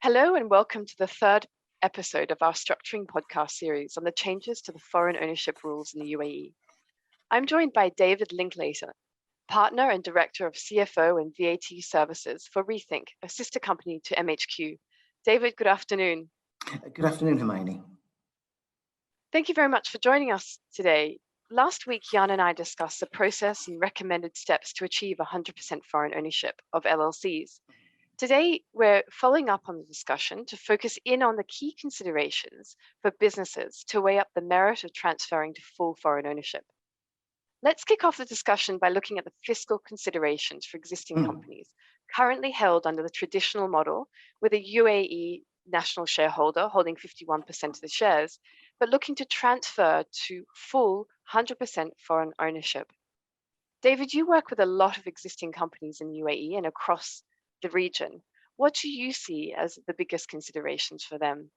Hello and welcome to the third episode of our Structuring podcast series on the changes to the foreign ownership rules in the UAE. I'm joined by David Linklater, partner and director of CFO and VAT services for Rethink, a sister company to MHQ. David, good afternoon. Good afternoon, Hermione. Thank you very much for joining us today. Last week, Jan and I discussed the process and recommended steps to achieve 100% foreign ownership of LLCs. Today, we're following up on the discussion to focus in on the key considerations for businesses to weigh up the merit of transferring to full foreign ownership. Let's kick off the discussion by looking at the fiscal considerations for existing companies currently held under the traditional model with a UAE national shareholder holding 51% of the shares, but looking to transfer to full 100% foreign ownership. David, you work with a lot of existing companies in UAE and across the region. What do you see as the biggest considerations for them?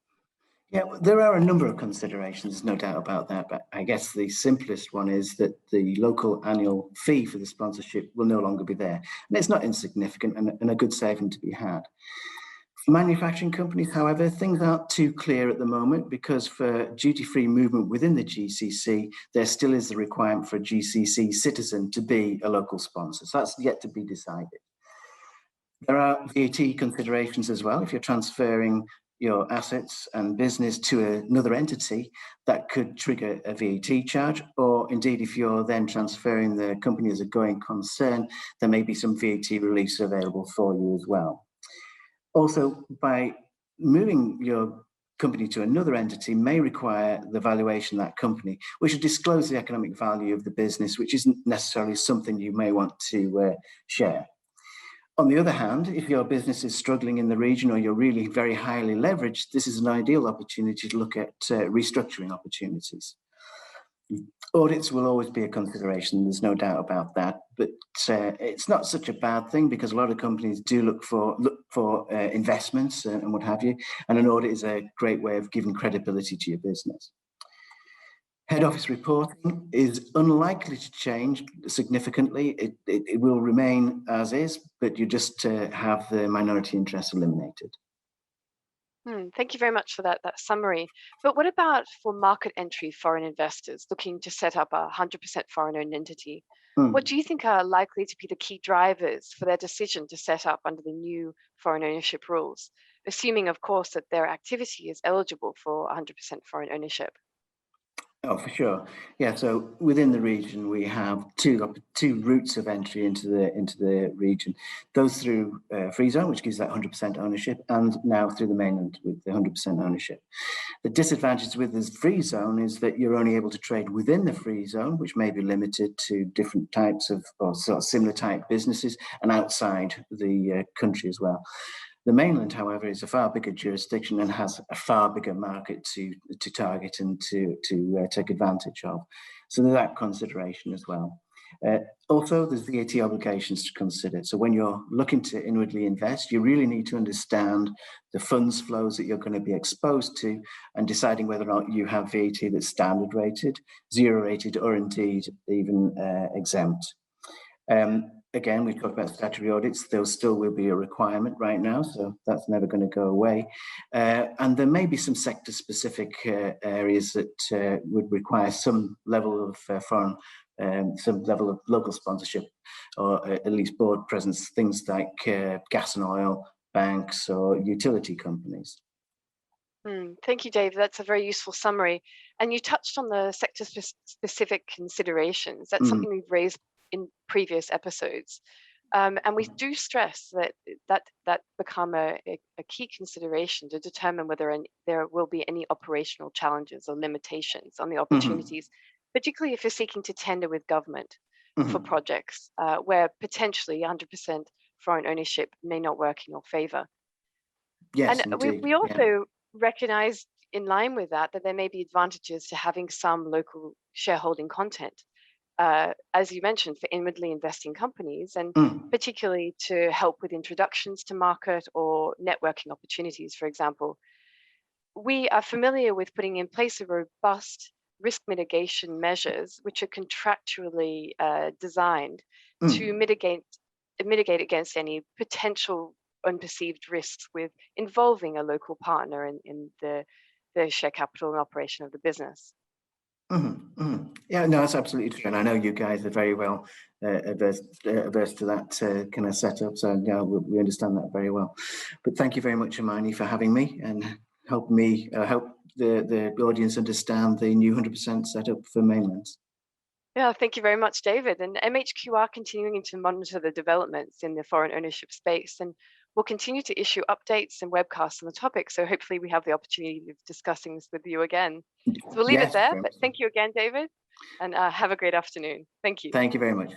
Yeah, there are a number of considerations, no doubt about that, but I guess the simplest one is that the local annual fee for the sponsorship will no longer be there. And it's not insignificant and a good saving to be had. For manufacturing companies, however, things aren't too clear at the moment because for duty-free movement within the GCC, there still is the requirement for a GCC citizen to be a local sponsor. So that's yet to be decided. There are VAT considerations as well. If you're transferring your assets and business to another entity, that could trigger a VAT charge, or indeed, if you're then transferring the company as a going concern, there may be some VAT reliefs available for you as well. Also, by moving your company to another entity may require the valuation of that company, which will disclose the economic value of the business, which isn't necessarily something you may want to share. On the other hand, if your business is struggling in the region or you're really very highly leveraged, this is an ideal opportunity to look at restructuring opportunities. Audits will always be a consideration, there's no doubt about that, but it's not such a bad thing because a lot of companies do look for investments and what have you, and an audit is a great way of giving credibility to your business. Head office reporting is unlikely to change significantly. It will remain as is, but you just have the minority interest eliminated. Thank you very much for that summary. But what about for market entry foreign investors looking to set up a 100% foreign-owned entity? What do you think are likely to be the key drivers for their decision to set up under the new foreign ownership rules, assuming, of course, that their activity is eligible for 100% foreign ownership? Oh, for sure. Yeah. So within the region, we have two routes of entry into the region. Those through free zone, which gives that 100% ownership, and now through the mainland with the 100% ownership. The disadvantage with this free zone is that you're only able to trade within the free zone, which may be limited to different types of or sort of similar type businesses, and outside the country as well. The mainland, however, is a far bigger jurisdiction and has a far bigger market to target and to take advantage of. So there's that consideration as well. Also, there's VAT obligations to consider. So when you're looking to inwardly invest, you really need to understand the funds flows that you're going to be exposed to and deciding whether or not you have VAT that's standard rated, zero rated, or indeed even exempt. Again, we talked about statutory audits. There still will be a requirement right now, so that's never going to go away. And there may be some sector-specific areas that would require some level of some level of local sponsorship, or at least board presence, things like gas and oil, banks, or utility companies. Thank you, Dave. That's a very useful summary. And you touched on the sector-specific considerations. That's something we've raised in previous episodes. And we do stress that become a key consideration to determine whether there will be any operational challenges or limitations on the opportunities, particularly if you're seeking to tender with government for projects where potentially 100% foreign ownership may not work in your favor. Yes, and indeed. we also recognize in line with that there may be advantages to having some local shareholding content. As you mentioned, for inwardly investing companies, and particularly to help with introductions to market or networking opportunities, for example. We are familiar with putting in place a robust risk mitigation measures, which are contractually designed to mitigate against any potential unperceived risks with involving a local partner in the share capital and operation of the business. Yeah, no, that's absolutely true. And I know you guys are very well averse to that kind of setup. So yeah, we understand that very well. But thank you very much, Hermione, for having me and help me help the audience understand the new 100% setup for mainlands. Yeah, thank you very much, David. And MHQ are continuing to monitor the developments in the foreign ownership space, and we'll continue to issue updates and webcasts on the topic. So hopefully we have the opportunity of discussing this with you again. So we'll leave it Yes, there, very but much so. thank you again, David, and have a great afternoon. Thank you. Thank you very much.